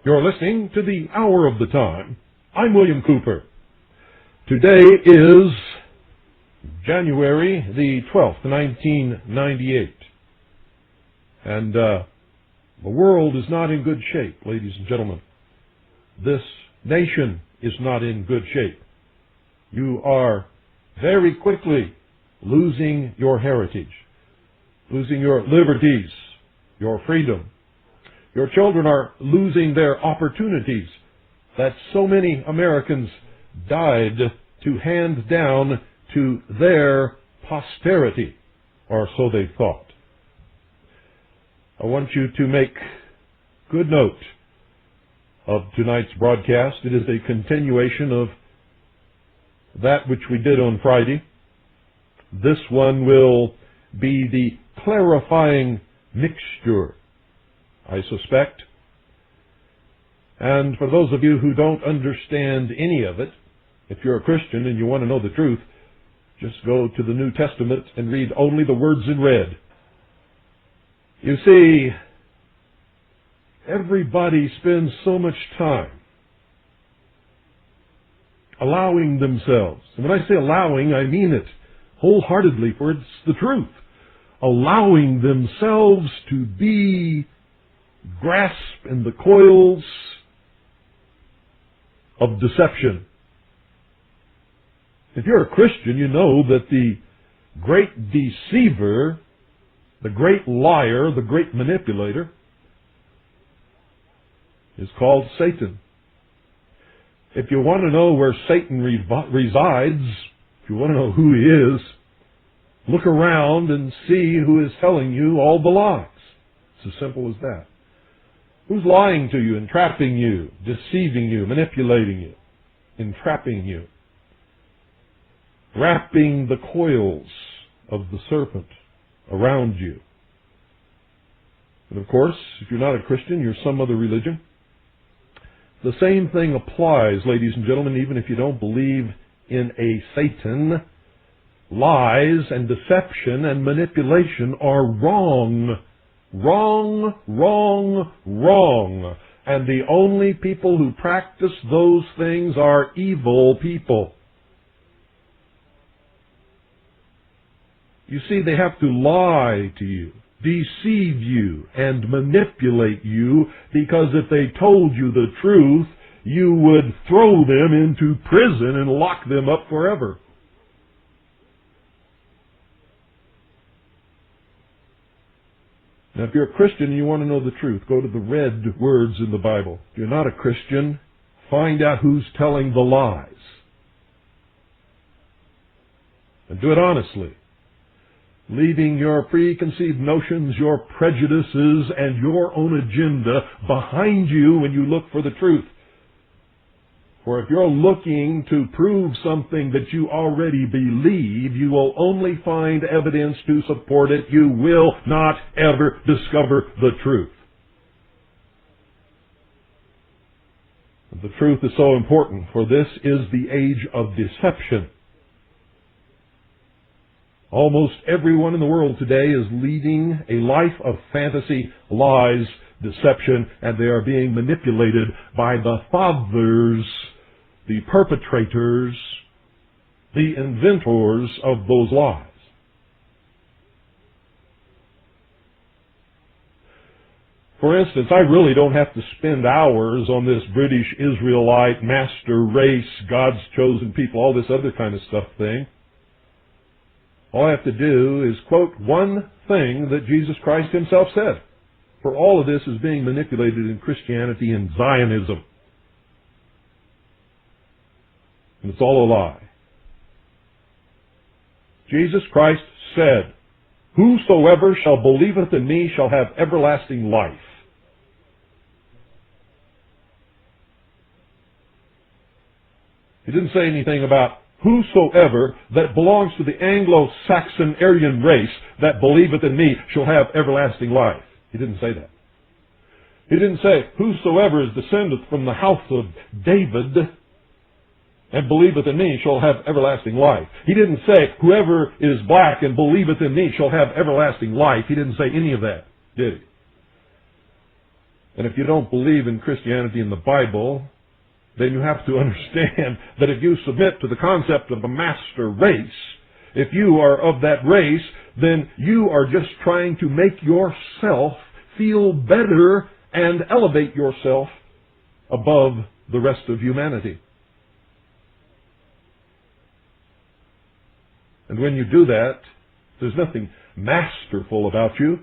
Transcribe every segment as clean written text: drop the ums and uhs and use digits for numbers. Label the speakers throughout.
Speaker 1: You're listening to the Hour of the Time. I'm William Cooper. Today is January the 12th, 1998. And the world is not in good shape, ladies and gentlemen. This nation is not in good shape. You are very quickly losing your heritage, losing your liberties, your freedom. Your children are losing their opportunities that so many Americans died to hand down to their posterity, or so they thought. I want you to make good note of tonight's broadcast. It is a continuation of that which we did on Friday. This one will be the clarifying mixture, I suspect. And for those of you who don't understand any of it, if you're a Christian and you want to know the truth, just go to the New Testament and read only the words in red. You see, everybody spends so much time allowing themselves, and when I say allowing, I mean it wholeheartedly, for it's the truth, allowing themselves to be grasped in the coils of deception. If you're a Christian, you know that the great deceiver, the great liar, the great manipulator is called Satan. If you want to know where Satan resides, if you want to know who he is, look around and see who is telling you all the lies. It's as simple as that. Who's lying to you, entrapping you, deceiving you, manipulating you, entrapping you, wrapping the coils of the serpent around you? And of course, if you're not a Christian, you're some other religion. The same thing applies, ladies and gentlemen, even if you don't believe in a Satan. Lies and deception and manipulation are wrong. Wrong, wrong, wrong. And the only people who practice those things are evil people. You see, they have to lie to you, deceive you, and manipulate you, because if they told you the truth, you would throw them into prison and lock them up forever. Now, if you're a Christian and you want to know the truth, go to the red words in the Bible. If you're not a Christian, find out who's telling the lies. And do it honestly, leaving your preconceived notions, your prejudices, and your own agenda behind you when you look for the truth. For if you're looking to prove something that you already believe, you will only find evidence to support it. You will not ever discover the truth. The truth is so important, for this is the age of deception. Almost everyone in the world today is leading a life of fantasy, lies, deception, and they are being manipulated by the fathers, the perpetrators, the inventors of those lies. For instance, I really don't have to spend hours on this British Israelite master race, God's chosen people, all this other kind of stuff thing. All I have to do is quote one thing that Jesus Christ himself said. For all of this is being manipulated in Christianity and Zionism. And it's all a lie. Jesus Christ said, "Whosoever shall believeth in me shall have everlasting life." He didn't say anything about whosoever that belongs to the Anglo-Saxon Aryan race that believeth in me shall have everlasting life. He didn't say that. He didn't say whosoever is descended from the house of David and believeth in me shall have everlasting life. He didn't say whoever is black and believeth in me shall have everlasting life. He didn't say any of that, did he? And if you don't believe in Christianity and the Bible, then you have to understand that if you submit to the concept of a master race, if you are of that race, then you are just trying to make yourself feel better and elevate yourself above the rest of humanity. And when you do that, there's nothing masterful about you.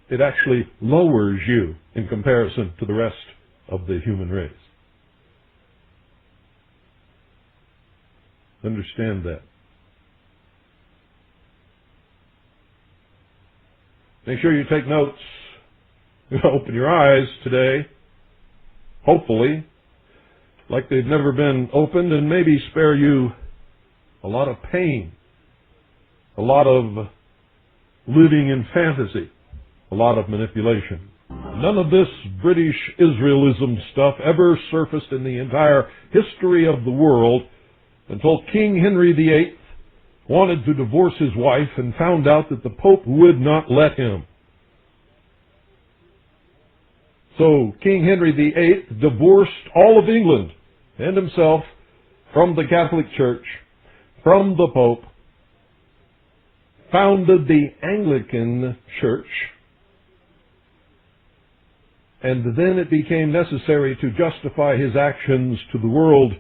Speaker 1: It actually lowers you in comparison to the rest of the human race. Understand that. Make sure you take notes. Open your eyes today, hopefully, like they've never been opened, and maybe spare you a lot of pain, a lot of living in fantasy, a lot of manipulation. None of this British Israelism stuff ever surfaced in the entire history of the world until King Henry VIII wanted to divorce his wife and found out that the Pope would not let him. So King Henry VIII divorced all of England and himself from the Catholic Church, from the Pope, founded the Anglican Church, and then it became necessary to justify his actions to the world,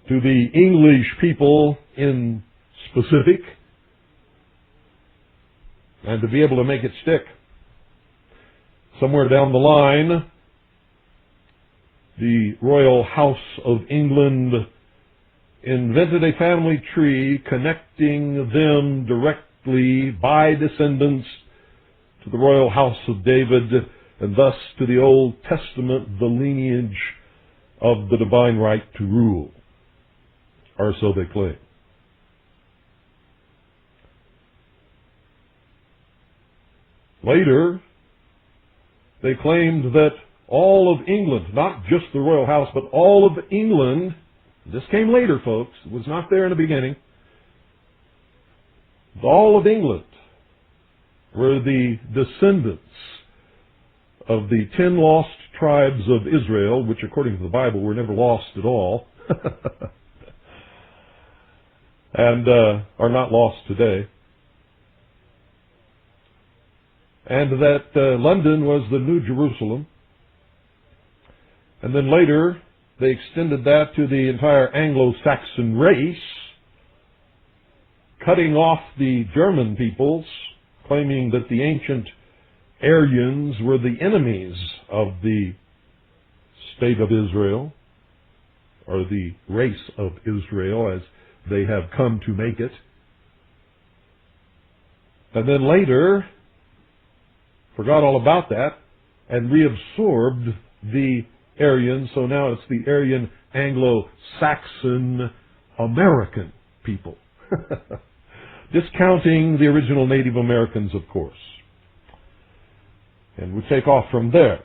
Speaker 1: to the English people in specific, and to be able to make it stick. Somewhere down the line, the Royal House of England invented a family tree connecting them directly by descendants to the Royal House of David, and thus to the Old Testament, the lineage of the divine right to rule, or so they claim. Later, they claimed that all of England, not just the royal house, but all of England, this came later, folks, it was not there in the beginning, all of England were the descendants of the 10 lost tribes of Israel, which according to the Bible were never lost at all, and are not lost today. And that London was the New Jerusalem. And then later, they extended that to the entire Anglo-Saxon race, cutting off the German peoples, claiming that the ancient Aryans were the enemies of the state of Israel, or the race of Israel, as they have come to make it. And then later, forgot all about that, and reabsorbed the Aryan, so now it's the Aryan Anglo-Saxon American people. Discounting the original Native Americans, of course. And we take off from there.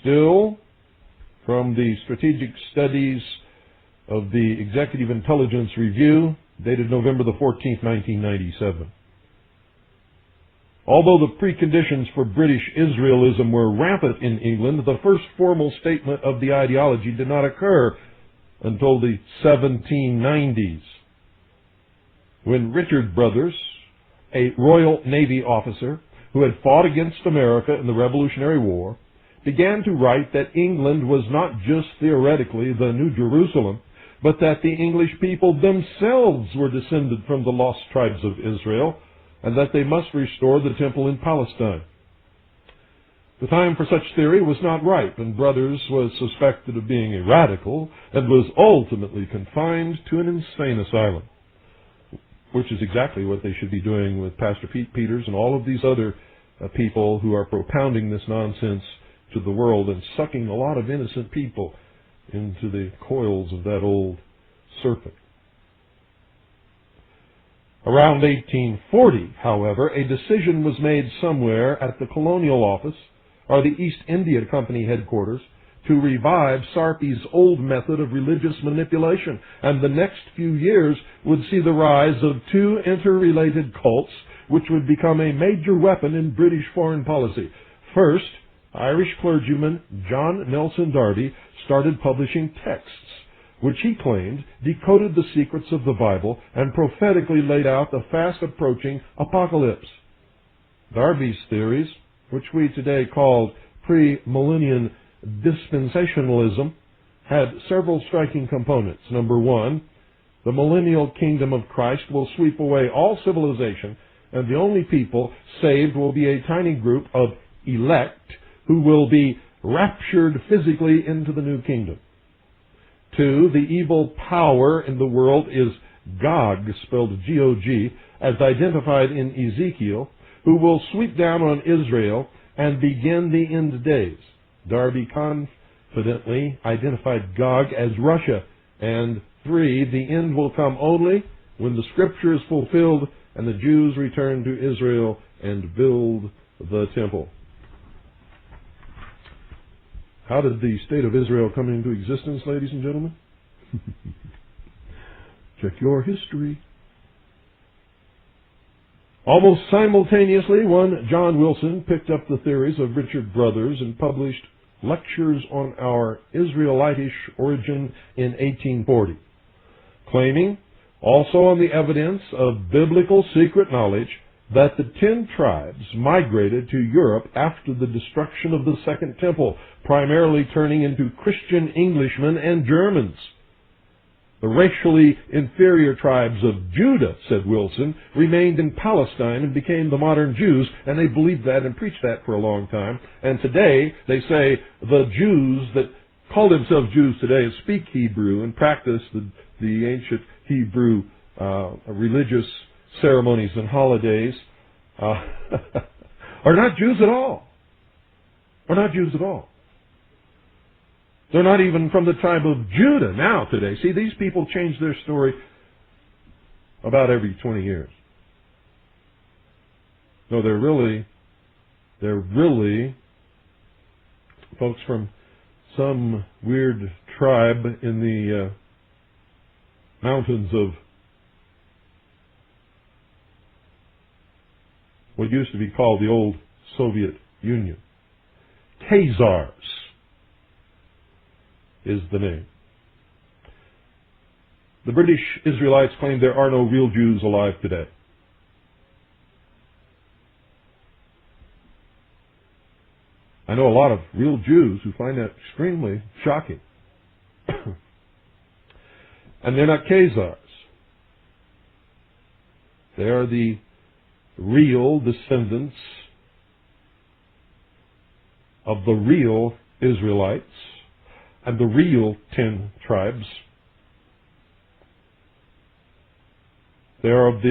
Speaker 1: Still, from the Strategic Studies of the Executive Intelligence Review, dated November the 14th, 1997. Although the preconditions for British Israelism were rampant in England, the first formal statement of the ideology did not occur until the 1790s, when Richard Brothers, a Royal Navy officer who had fought against America in the Revolutionary War, began to write that England was not just theoretically the New Jerusalem, but that the English people themselves were descended from the lost tribes of Israel, and that they must restore the temple in Palestine. The time for such theory was not ripe, and Brothers was suspected of being a radical, and was ultimately confined to an insane asylum, which is exactly what they should be doing with Pastor Pete Peters and all of these other people who are propounding this nonsense to the world and sucking a lot of innocent people into the coils of that old serpent. Around 1840, however, a decision was made somewhere at the Colonial Office or the East India Company headquarters to revive Sarpi's old method of religious manipulation, and the next few years would see the rise of two interrelated cults which would become a major weapon in British foreign policy. First, Irish clergyman John Nelson Darby started publishing texts which he claimed decoded the secrets of the Bible and prophetically laid out the fast-approaching apocalypse. Darby's theories, which we today call pre-millennial dispensationalism, had several striking components. Number one, the millennial kingdom of Christ will sweep away all civilization, and the only people saved will be a tiny group of elect who will be raptured physically into the new kingdom. Two, the evil power in the world is Gog, spelled G-O-G, as identified in Ezekiel, who will sweep down on Israel and begin the end days. Darby confidently identified Gog as Russia. And three, the end will come only when the Scripture is fulfilled and the Jews return to Israel and build the temple. How did the state of Israel come into existence, ladies and gentlemen? Check your history. Almost simultaneously, one John Wilson picked up the theories of Richard Brothers and published Lectures on Our Israelitish Origin in 1840, claiming, also on the evidence of biblical secret knowledge, that the 10 tribes migrated to Europe after the destruction of the Second Temple, primarily turning into Christian Englishmen and Germans. The racially inferior tribes of Judah, said Wilson, remained in Palestine and became the modern Jews, and they believed that and preached that for a long time. And today, they say the Jews that call themselves Jews today and speak Hebrew and practice the ancient Hebrew religious ceremonies and holidays are not Jews at all. Are not Jews at all. They're not even from the tribe of Judah now today. See, these people change their story about every 20 years. No, they're really folks from some weird tribe in the mountains of what used to be called the old Soviet Union. Khazars is the name. The British Israelites claim there are no real Jews alive today. I know a lot of real Jews who find that extremely shocking. And they're not Khazars. They are the real descendants of the real Israelites and the real 10 tribes. They are of the